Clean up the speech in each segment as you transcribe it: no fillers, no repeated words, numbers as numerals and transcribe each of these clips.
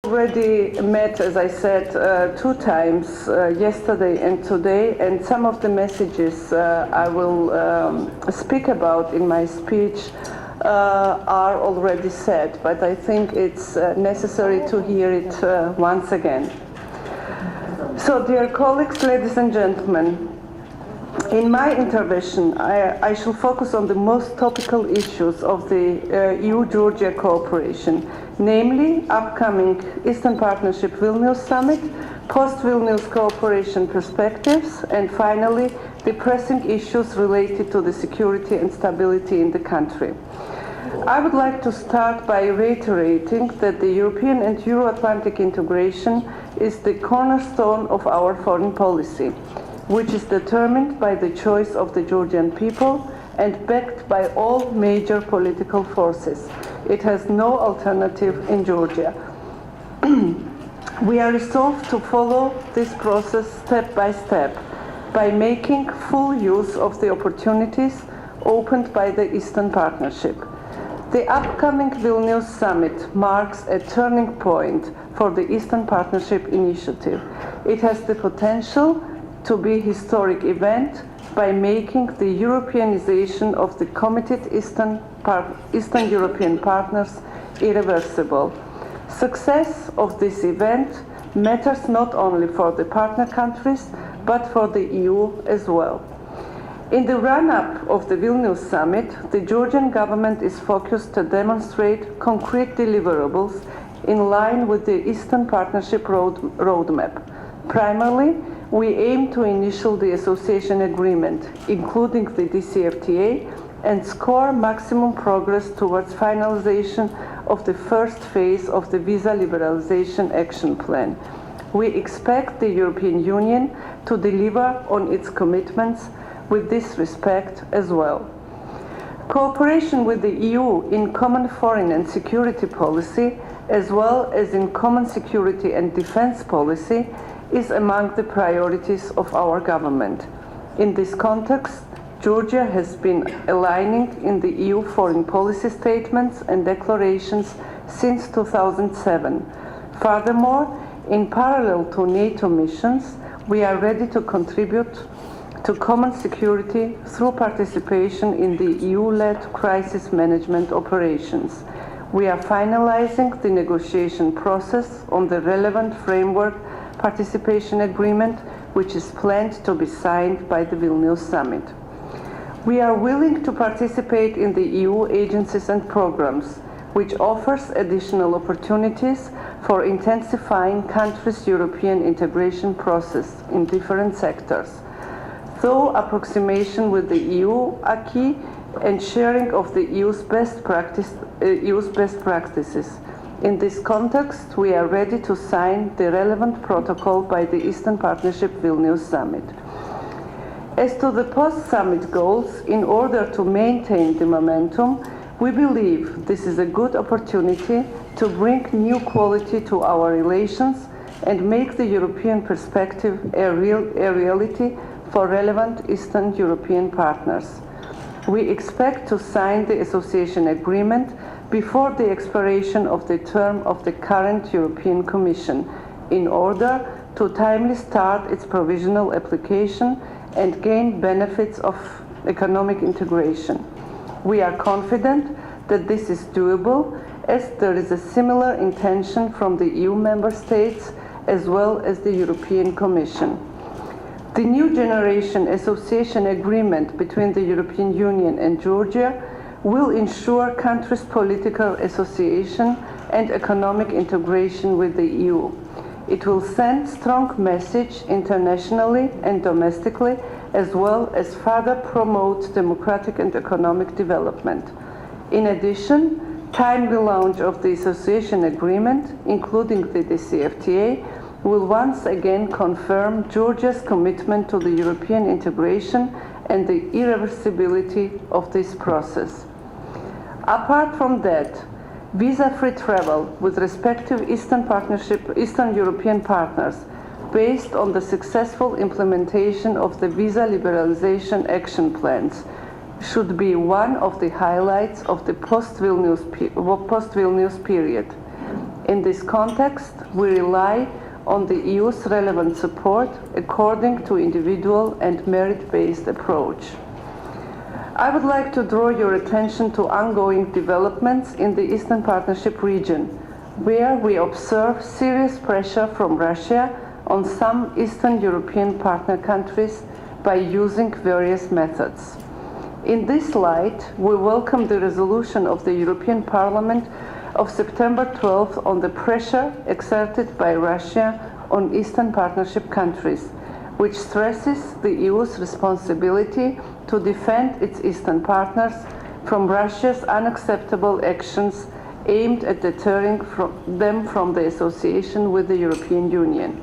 Already met, as I said, 2 times, yesterday and today, and some of the messages I will speak about in my speech are already said, but I think it's necessary to hear it once again. So, dear colleagues, ladies and gentlemen, in my intervention, I shall focus on the most topical issues of the EU-Georgia cooperation, namely upcoming Eastern Partnership Vilnius Summit, post-Vilnius cooperation perspectives, and finally, the pressing issues related to the security and stability in the country. I would like to start by reiterating that the European and Euro-Atlantic integration is the cornerstone of our foreign policy, which is determined by the choice of the Georgian people and backed by all major political forces. It has no alternative in Georgia. We are resolved to follow this process step by step by making full use of the opportunities opened by the Eastern Partnership. The upcoming Vilnius Summit marks a turning point for the Eastern Partnership initiative. It has the potential to be a historic event by making the Europeanization of the committed Eastern European partners irreversible. Success of this event matters not only for the partner countries, but for the EU as well. In the run-up of the Vilnius Summit, the Georgian government is focused to demonstrate concrete deliverables in line with the Eastern Partnership roadmap. Primarily, we aim to initial the association agreement, including the DCFTA, and score maximum progress towards finalization of the first phase of the visa liberalization action plan. We expect the European Union to deliver on its commitments with this respect as well. Cooperation with the EU in common foreign and security policy, as well as in common security and defense policy, is among the priorities of our government. In this context, Georgia has been aligning in the EU foreign policy statements and declarations since 2007. Furthermore, in parallel to NATO missions, we are ready to contribute to common security through participation in the EU-led crisis management operations. We are finalizing the negotiation process on the relevant framework participation agreement, which is planned to be signed by the Vilnius Summit. We are willing to participate in the EU agencies and programs, which offers additional opportunities for intensifying countries' European integration process in different sectors. Through approximation with the EU acquis and sharing of the EU's best practices. In this context, we are ready to sign the relevant protocol by the Eastern Partnership Vilnius Summit. As to the post-summit goals, in order to maintain the momentum, we believe this is a good opportunity to bring new quality to our relations and make the European perspective a reality for relevant Eastern European partners. We expect to sign the association agreement before the expiration of the term of the current European Commission, in order to timely start its provisional application and gain benefits of economic integration. We are confident that this is doable, as there is a similar intention from the EU member states as well as the European Commission. The new generation association agreement between the European Union and Georgia will ensure countries' political association and economic integration with the EU. It will send strong message internationally and domestically, as well as further promote democratic and economic development. In addition, timely launch of the association agreement, including the DCFTA, will once again confirm Georgia's commitment to the European integration and the irreversibility of this process. Apart from that, visa-free travel with respective Eastern European partners, based on the successful implementation of the visa liberalization action plans, should be one of the highlights of the post-Vilnius period. In this context, we rely on the EU's relevant support according to individual and merit-based approach. I would like to draw your attention to ongoing developments in the Eastern Partnership region, where we observe serious pressure from Russia on some Eastern European partner countries by using various methods. In this light, we welcome the resolution of the European Parliament of September 12th on the pressure exerted by Russia on Eastern Partnership countries, which stresses the EU's responsibility to defend its Eastern partners from Russia's unacceptable actions aimed at deterring them from the association with the European Union.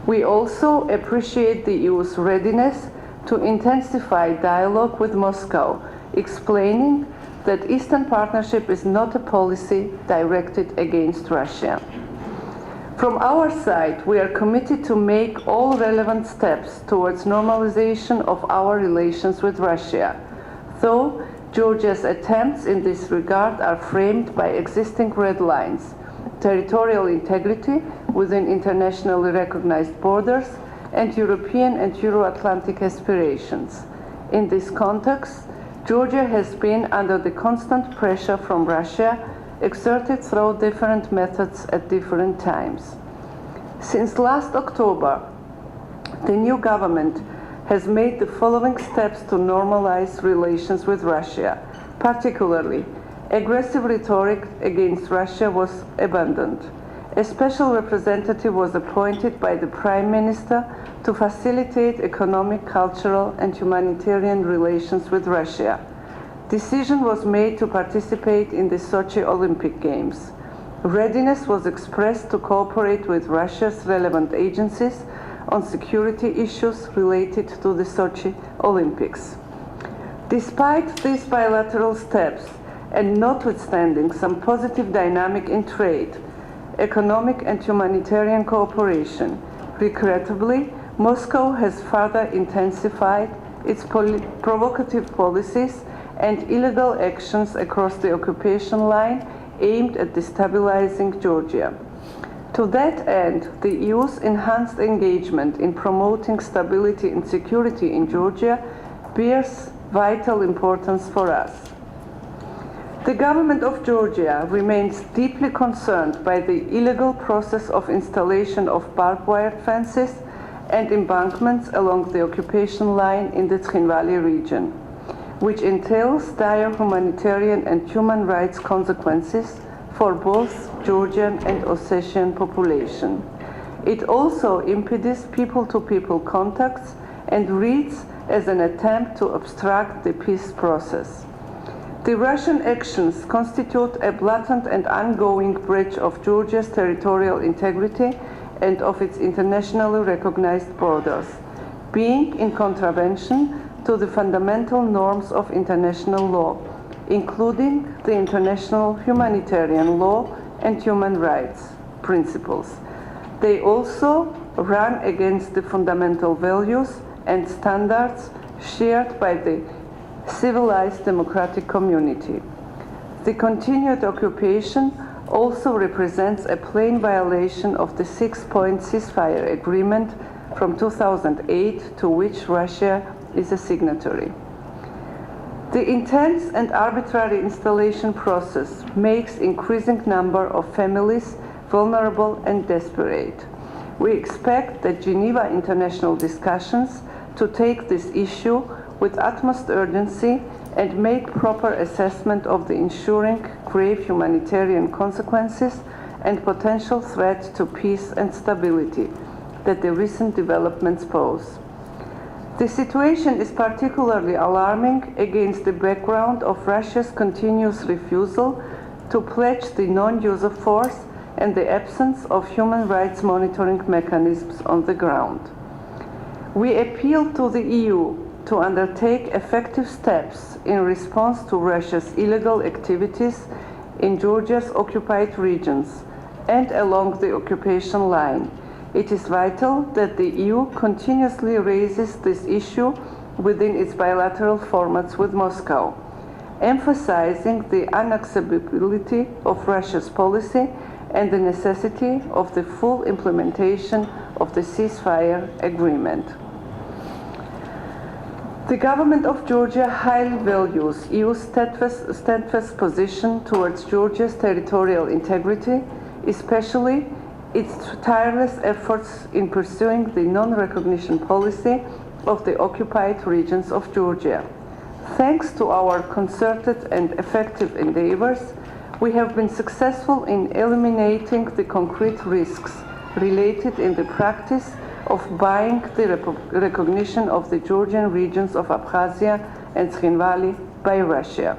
We also appreciate the EU's readiness to intensify dialogue with Moscow, explaining that Eastern Partnership is not a policy directed against Russia. From our side, we are committed to make all relevant steps towards normalization of our relations with Russia, though Georgia's attempts in this regard are framed by existing red lines: territorial integrity within internationally recognized borders and European and Euro-Atlantic aspirations. In this context, Georgia has been under the constant pressure from Russia exerted through different methods at different times. Since last October, the new government has made the following steps to normalize relations with Russia. Particularly, aggressive rhetoric against Russia was abandoned. A special representative was appointed by the Prime Minister to facilitate economic, cultural, and humanitarian relations with Russia. Decision was made to participate in the Sochi Olympic Games. Readiness was expressed to cooperate with Russia's relevant agencies on security issues related to the Sochi Olympics. Despite these bilateral steps, and notwithstanding some positive dynamic in trade, economic and humanitarian cooperation, regrettably, Moscow has further intensified its provocative policies and illegal actions across the occupation line aimed at destabilizing Georgia. To that end, the EU's enhanced engagement in promoting stability and security in Georgia bears vital importance for us. The government of Georgia remains deeply concerned by the illegal process of installation of barbed wire fences and embankments along the occupation line in the Tskhinvali region, which entails dire humanitarian and human rights consequences for both Georgian and Ossetian population. It also impedes people-to-people contacts and reads as an attempt to obstruct the peace process. The Russian actions constitute a blatant and ongoing breach of Georgia's territorial integrity and of its internationally recognized borders, being in contravention to the fundamental norms of international law, including the international humanitarian law and human rights principles. They also run against the fundamental values and standards shared by the civilized democratic community. The continued occupation also represents a plain violation of the 6-point ceasefire agreement from 2008 to which Russia is a signatory. The intense and arbitrary installation process makes increasing number of families vulnerable and desperate. We expect that Geneva international discussions to take this issue with utmost urgency and make proper assessment of the ensuing grave humanitarian consequences and potential threat to peace and stability that the recent developments pose. The situation is particularly alarming against the background of Russia's continuous refusal to pledge the non-use of force and the absence of human rights monitoring mechanisms on the ground. We appeal to the EU to undertake effective steps in response to Russia's illegal activities in Georgia's occupied regions and along the occupation line. It is vital that the EU continuously raises this issue within its bilateral formats with Moscow, emphasizing the unacceptability of Russia's policy and the necessity of the full implementation of the ceasefire agreement. The government of Georgia highly values EU's steadfast position towards Georgia's territorial integrity, especially its tireless efforts in pursuing the non-recognition policy of the occupied regions of Georgia. Thanks to our concerted and effective endeavors, we have been successful in eliminating the concrete risks related in the practice of buying the recognition of the Georgian regions of Abkhazia and Tkhinvali by Russia.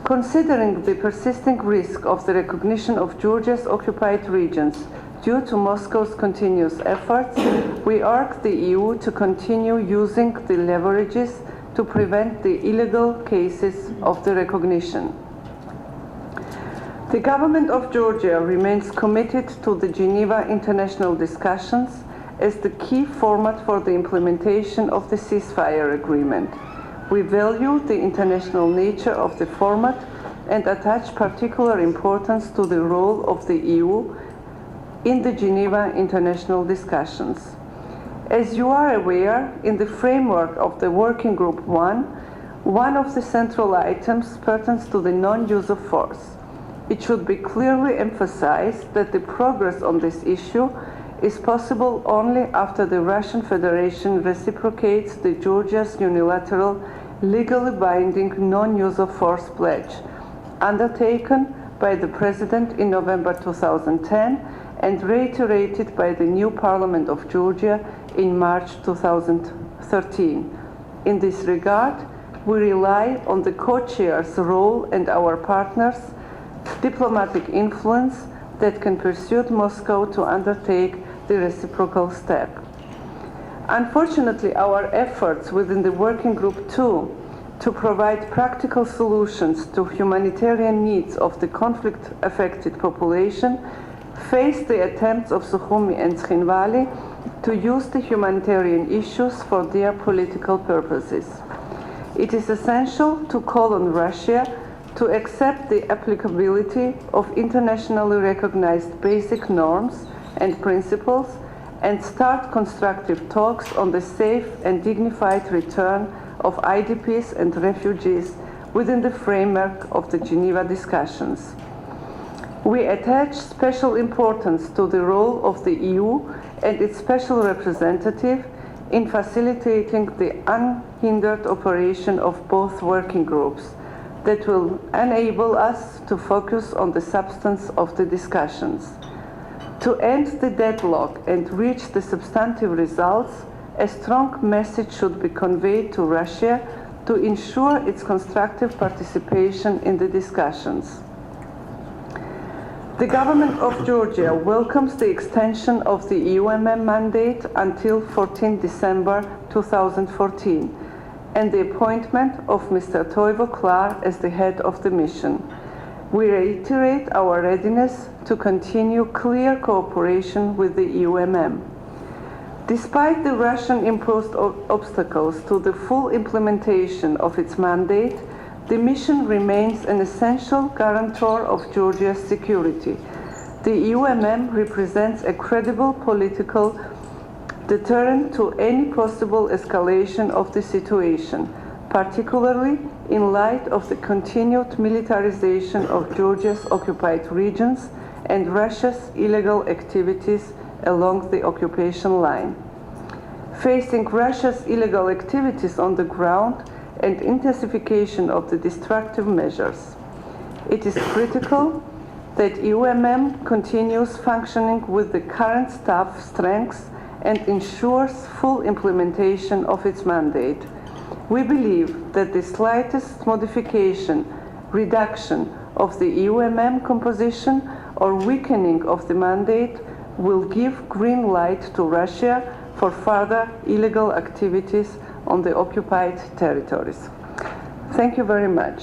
Considering the persisting risk of the recognition of Georgia's occupied regions due to Moscow's continuous efforts, we urge the EU to continue using the leverages to prevent the illegal cases of the recognition. The government of Georgia remains committed to the Geneva international discussions as the key format for the implementation of the ceasefire agreement. We value the international nature of the format and attach particular importance to the role of the EU in the Geneva international discussions. As you are aware, in the framework of the Working Group 1, one of the central items pertains to the non-use of force. It should be clearly emphasized that the progress on this issue is possible only after the Russian Federation reciprocates the Georgia's unilateral, legally binding non-use of force pledge, undertaken by the President in November 2010 and reiterated by the new Parliament of Georgia in March 2013. In this regard, we rely on the co-chair's role and our partners' diplomatic influence that can persuade Moscow to undertake the reciprocal step. Unfortunately, our efforts within the Working Group 2 to provide practical solutions to humanitarian needs of the conflict-affected population face the attempts of Sukhumi and Tkhinvali to use the humanitarian issues for their political purposes. It is essential to call on Russia to accept the applicability of internationally recognized basic norms and principles and start constructive talks on the safe and dignified return of IDPs and refugees within the framework of the Geneva discussions. We attach special importance to the role of the EU and its special representative in facilitating the unhindered operation of both working groups that will enable us to focus on the substance of the discussions. To end the deadlock and reach the substantive results, a strong message should be conveyed to Russia to ensure its constructive participation in the discussions. The government of Georgia welcomes the extension of the EUMM mandate until 14 December 2014 and the appointment of Mr. Toivo Klar as the head of the mission. We reiterate our readiness to continue clear cooperation with the EUMM. Despite the Russian-imposed obstacles to the full implementation of its mandate, the mission remains an essential guarantor of Georgia's security. The EUMM represents a credible political deterrent to any possible escalation of the situation, particularly in light of the continued militarization of Georgia's occupied regions and Russia's illegal activities along the occupation line. Facing Russia's illegal activities on the ground and intensification of the destructive measures, it is critical that EUMM continues functioning with the current staff strengths and ensures full implementation of its mandate. We believe that the slightest modification, reduction of the EUMM composition or weakening of the mandate will give green light to Russia for further illegal activities on the occupied territories. Thank you very much.